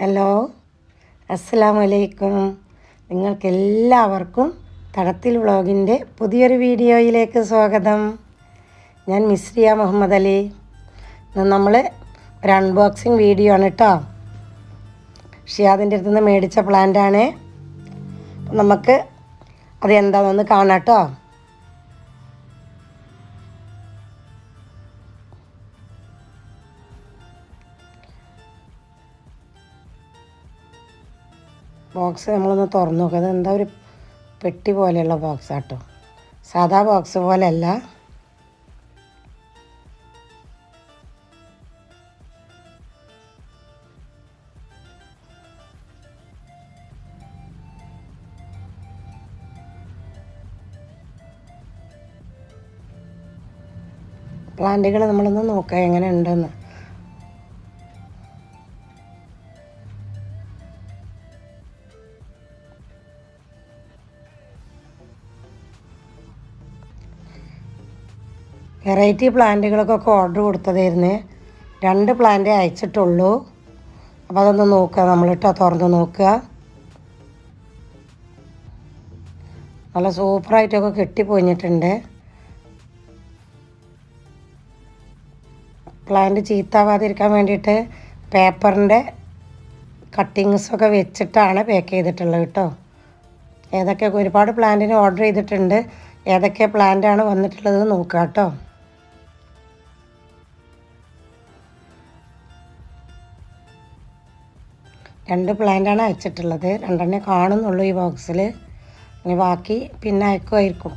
Hello, അസ്സലാമു അലൈക്കും. നിങ്ങൾക്കെല്ലാവർക്കും തടത്തിൽ വ്ളോഗിൻ്റെ പുതിയൊരു വീഡിയോയിലേക്ക് സ്വാഗതം. ഞാൻ മിസ്രിയ മുഹമ്മദ് അലി. നമ്മൾ ഒരു അൺബോക്സിങ് വീഡിയോ ആണ് കേട്ടോ. ഷിയാദിൻ്റെ അടുത്ത് നിന്ന് മേടിച്ച പ്ലാന്റാണ്. നമുക്ക് അത് എന്താണെന്ന് കാണാം കേട്ടോ. ബോക്സ് നമ്മളൊന്ന് തുറന്നു നോക്കുക. അത് എന്താ ഒരു പെട്ടി പോലെയുള്ള ബോക്സാട്ടോ, സാധാ ബോക്സ് പോലെയല്ല. പ്ലാന്റുകൾ നമ്മളൊന്ന് നോക്കാം എങ്ങനെ ഉണ്ടെന്ന്. വെറൈറ്റി പ്ലാന്റുകൾക്കൊക്കെ ഓർഡർ കൊടുത്തതായിരുന്നു. 2 പ്ലാന്റ് അയച്ചിട്ടുള്ളൂ. അപ്പോൾ അതൊന്ന് നോക്കുക, നമ്മളിട്ടോ തുറന്ന് നോക്കുക. നല്ല സൂപ്പറായിട്ടൊക്കെ കെട്ടിപ്പോഞ്ഞിട്ടുണ്ട്. പ്ലാന്റ് ചീത്താവാതിരിക്കാൻ വേണ്ടിയിട്ട് പേപ്പറിൻ്റെ കട്ടിങ്സൊക്കെ വെച്ചിട്ടാണ് പാക്ക് ചെയ്തിട്ടുള്ളത് കേട്ടോ. ഏതൊക്കെ ഒരുപാട് പ്ലാന്റിന് ഓർഡർ ചെയ്തിട്ടുണ്ട്. ഏതൊക്കെ പ്ലാന്റാണ് വന്നിട്ടുള്ളത് നോക്കുക കേട്ടോ. 2 പ്ലാന്റാണ് അയച്ചിട്ടുള്ളത്. 2 കാണുന്നുള്ളൂ ഈ ബോക്സിൽ. ഇനി ബാക്കി പിന്നെ അയക്കുമായിരിക്കും.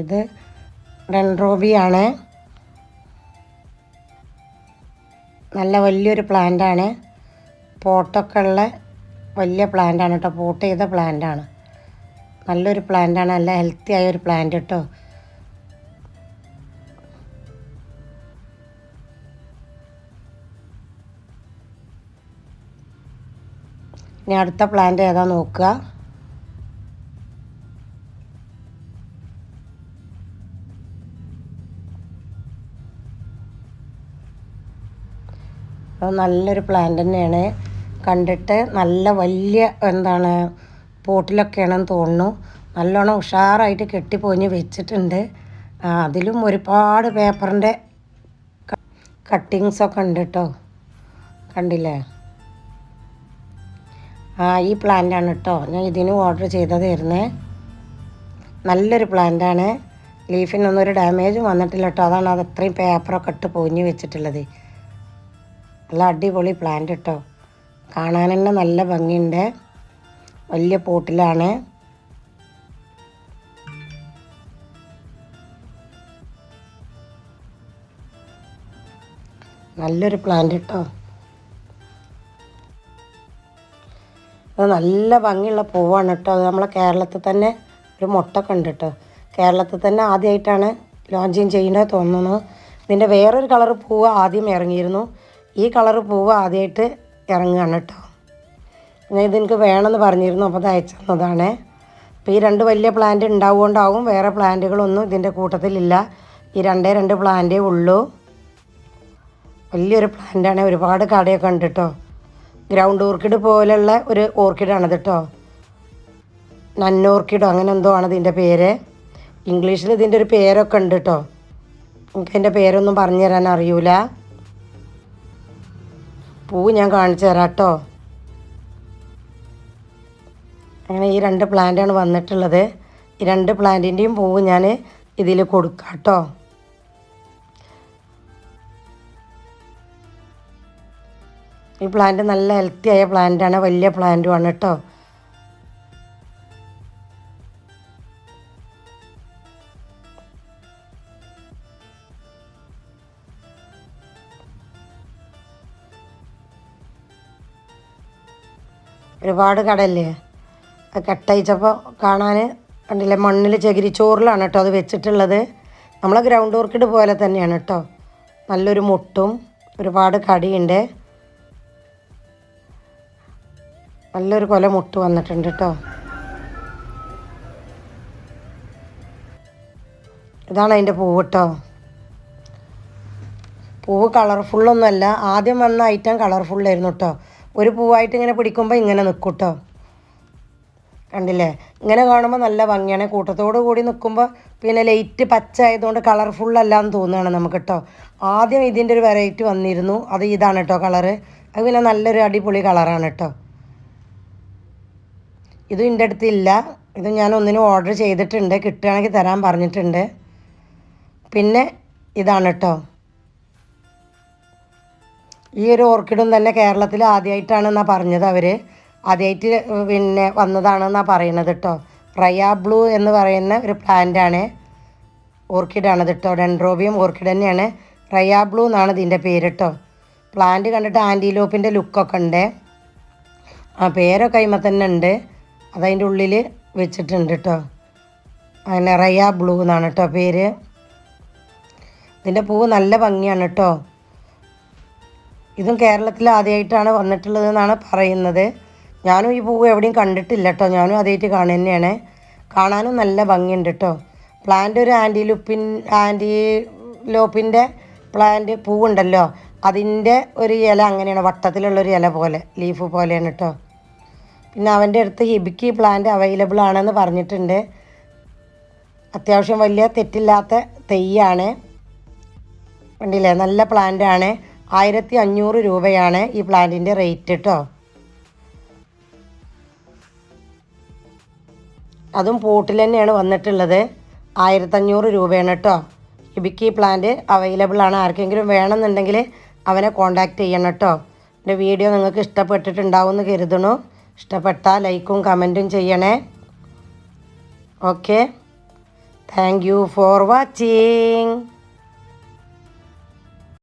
ഇത് ഡെൻഡ്രോബിയാണ്. നല്ല വലിയൊരു പ്ലാന്റാണ്. പോട്ടൊക്കെ ഉള്ള വലിയ പ്ലാന്റാണ് കേട്ടോ. പോട്ട് ചെയ്ത പ്ലാന്റാണ്. നല്ലൊരു പ്ലാന്റാണ്. നല്ല ഹെൽത്തി ആയ ഒരു പ്ലാന്റ് കേട്ടോ. ഇനി അടുത്ത പ്ലാന്റ് ഏതാ നോക്കുക. അത് നല്ലൊരു പ്ലാന്റ് തന്നെയാണ്. കണ്ടിട്ട് നല്ല വലിയ പോട്ടിലൊക്കെയാണെന്ന് തോന്നുന്നു. നല്ലോണം ഉഷാറായിട്ട് കെട്ടിപ്പോഞ്ഞ് വെച്ചിട്ടുണ്ട്. അതിലും ഒരുപാട് പേപ്പറിൻ്റെ കട്ടിങ്സൊക്കെ ഉണ്ട് കേട്ടോ. കണ്ടില്ലേ? ഈ പ്ലാന്റാണ് കേട്ടോ. ഞാൻ ഇതിന് ഓർഡർ ചെയ്തതായിരുന്നേ. നല്ലൊരു പ്ലാന്റാണ്. ലീഫിനൊന്നും ഒരു ഡാമേജും വന്നിട്ടില്ല കേട്ടോ. അതാണ് അത് അത്രയും പേപ്പറൊക്കെ ഇട്ട് പൊഞ്ഞ് വെച്ചിട്ടുള്ളത്. നല്ല അടിപൊളി പ്ലാന്റ് കേട്ടോ. കാണാൻ തന്നെ നല്ല ഭംഗിയുണ്ട്. വലിയ പോട്ടിലാണ്. നല്ലൊരു പ്ലാന്റ് കേട്ടോ. അത് നല്ല ഭംഗിയുള്ള പൂവാണ് കേട്ടോ. അത് നമ്മളെ കേരളത്തിൽ തന്നെ ഒരു മൊട്ടൊക്കെ ഉണ്ട് കേട്ടോ. കേരളത്തിൽ തന്നെ ആദ്യമായിട്ടാണ് ലോഞ്ചിങ് ചെയ്യുന്നത് തോന്നുന്നു. ഇതിൻ്റെ വേറൊരു കളർ പൂവ് ആദ്യം ഇറങ്ങിയിരുന്നു. ഈ കളർ പൂവ് ആദ്യമായിട്ട് ഇറങ്ങുകയാണ് കേട്ടോ. ഞാൻ ഇതെനിക്ക് വേണമെന്ന് പറഞ്ഞിരുന്നു. അപ്പോൾ അത് അയച്ചു തന്നതാണ്. അപ്പോൾ ഈ 2 വലിയ പ്ലാന്റ് ഉണ്ടാവുകൊണ്ടാവും. വേറെ പ്ലാന്റുകളൊന്നും ഇതിൻ്റെ കൂട്ടത്തിലില്ല. ഈ 2 പ്ലാന്റേ ഉള്ളൂ. വലിയൊരു പ്ലാന്റാണ്. ഒരുപാട് കടയൊക്കെ ഉണ്ട് കേട്ടോ. ഗ്രൗണ്ട് ഓർക്കിഡ് പോലുള്ള ഒരു ഓർക്കിഡാണത് കേട്ടോ. നന്നോർക്കിഡോ അങ്ങനെ എന്തോ ആണ് ഇതിൻ്റെ പേര്. ഇംഗ്ലീഷിൽ ഇതിൻ്റെ ഒരു പേരൊക്കെ ഉണ്ട് കേട്ടോ. എനിക്കതിൻ്റെ പേരൊന്നും പറഞ്ഞു തരാൻ അറിയൂല. പൂവ് ഞാൻ കാണിച്ചു തരാം കേട്ടോ. അങ്ങനെ ഈ 2 പ്ലാന്റാണ് വന്നിട്ടുള്ളത്. ഈ 2 പ്ലാന്റിൻ്റെയും പൂവ് ഞാൻ ഇതിൽ കൊടുക്കാം കേട്ടോ. ഈ പ്ലാന്റ് നല്ല ഹെൽത്തി ആയ പ്ലാന്റാണ്. വലിയ പ്ലാന്റുമാണ് കേട്ടോ. ഒരുപാട് കടയല്ലേ. അത് കെട്ടയച്ചപ്പോൾ കാണാൻ കണ്ടില്ലേ. മണ്ണിൽ ചകിരിച്ചോറിലാണ് കേട്ടോ അത് വെച്ചിട്ടുള്ളത്. നമ്മളെ ഗ്രൗണ്ട് ഓർക്കിഡ് പോലെ തന്നെയാണ് കേട്ടോ. നല്ലൊരു മുട്ടും ഒരുപാട് കടിയുണ്ട്. നല്ലൊരു കൊല മുട്ട് വന്നിട്ടുണ്ട് കേട്ടോ. ഇതാണ് അതിൻ്റെ പൂവ് കേട്ടോ. പൂവ് കളർഫുള്ളൊന്നുമല്ല. ആദ്യം വന്ന ഐറ്റം കളർഫുള്ളായിരുന്നു കേട്ടോ. ഒരു പൂവായിട്ട് ഇങ്ങനെ പിടിക്കുമ്പോൾ ഇങ്ങനെ നിൽക്കും കേട്ടോ. കണ്ടില്ലേ? ഇങ്ങനെ കാണുമ്പോൾ നല്ല ഭംഗിയാണ്. കൂട്ടത്തോടു കൂടി നിൽക്കുമ്പോൾ പിന്നെ ലൈറ്റ് പച്ച ആയതുകൊണ്ട് കളർഫുള്ളല്ലാന്ന് തോന്നുകയാണ് നമുക്ക് കേട്ടോ. ആദ്യം ഇതിൻ്റെ ഒരു വെറൈറ്റി വന്നിരുന്നു, അത് ഇതാണ് കേട്ടോ കളറ്. അത് പിന്നെ നല്ലൊരു അടിപൊളി കളറാണ് കേട്ടോ. ഇതും എൻ്റെ അടുത്തില്ല. ഇത് ഞാൻ ഒന്നിനും ഓർഡർ ചെയ്തിട്ടുണ്ട്, കിട്ടുകയാണെങ്കിൽ തരാൻ പറഞ്ഞിട്ടുണ്ട്. പിന്നെ ഇതാണ് കേട്ടോ. ഈ ഒരു ഓർക്കിഡും തന്നെ കേരളത്തിൽ ആദ്യമായിട്ടാണെന്നാണ് പറഞ്ഞത് അവർ. ആദ്യമായിട്ട് പിന്നെ വന്നതാണെന്നാണ് പറയണത് കേട്ടോ. റയ ബ്ലൂ എന്ന് പറയുന്ന ഒരു പ്ലാന്റാണ്, ഓർക്കിഡാണത് കേട്ടോ. ഡെൻഡ്രോബിയം ഓർക്കിഡ് തന്നെയാണ്. റയ ബ്ലൂ എന്നാണ് ഇതിൻ്റെ പേര് കേട്ടോ. പ്ലാന്റ് കണ്ടിട്ട് ആൻറ്റിലോപ്പിൻ്റെ ലുക്കൊക്കെ ഉണ്ട്. ആ പേരൊക്കെ കഴിയുമ്പോൾ തന്നെ ഉണ്ട്, അതതിൻ്റെ ഉള്ളിൽ വെച്ചിട്ടുണ്ട് കേട്ടോ. അങ്ങനെ റയ ബ്ലൂ എന്നാണ് കേട്ടോ പേര്. ഇതിൻ്റെ പൂവ് നല്ല ഭംഗിയാണ് കേട്ടോ. ഇതും കേരളത്തിൽ ആദ്യമായിട്ടാണ് വന്നിട്ടുള്ളതെന്നാണ് പറയുന്നത്. ഞാനും ഈ പൂവ് എവിടെയും കണ്ടിട്ടില്ല കേട്ടോ. ഞാനും ആദ്യമായിട്ട് കാണുക തന്നെയാണ്. കാണാനും നല്ല ഭംഗിയുണ്ട് കേട്ടോ. പ്ലാന്റ് ഒരു ആൻറ്റിലോപ്പിൻ്റെ പ്ലാന്റ് പൂവുണ്ടല്ലോ, അതിൻ്റെ ഒരു ഇല അങ്ങനെയാണ്, വട്ടത്തിലുള്ളൊരു ഇല പോലെ, ലീഫ് പോലെയാണ് കേട്ടോ. പിന്നെ അവൻ്റെ അടുത്ത് ഹിബിക്കി പ്ലാന്റ് അവൈലബിൾ ആണെന്ന് പറഞ്ഞിട്ടുണ്ട്. അത്യാവശ്യം വലിയ തെറ്റില്ലാത്ത തെയ്യാണ്. കണ്ടില്ലേ? നല്ല പ്ലാന്റാണ്. 1500 രൂപയാണ് ഈ പ്ലാന്റിൻ്റെ റേറ്റ് കേട്ടോ. അതും പോട്ടിൽ തന്നെയാണ് വന്നിട്ടുള്ളത്. 1500 രൂപയാണ് കേട്ടോ. ഹിബിക്കി പ്ലാന്റ് അവൈലബിൾ ആണ്. ആർക്കെങ്കിലും വേണമെന്നുണ്ടെങ്കിൽ അവനെ കോൺടാക്റ്റ് ചെയ്യണം കേട്ടോ. എൻ്റെ വീഡിയോ നിങ്ങൾക്ക് ഇഷ്ടപ്പെട്ടിട്ടുണ്ടാവുമെന്ന് കരുതണു. ഇഷ്ടപ്പെട്ടാൽ ലൈക്കും കമൻറ്റും ചെയ്യണേ. Okay, thank you for watching.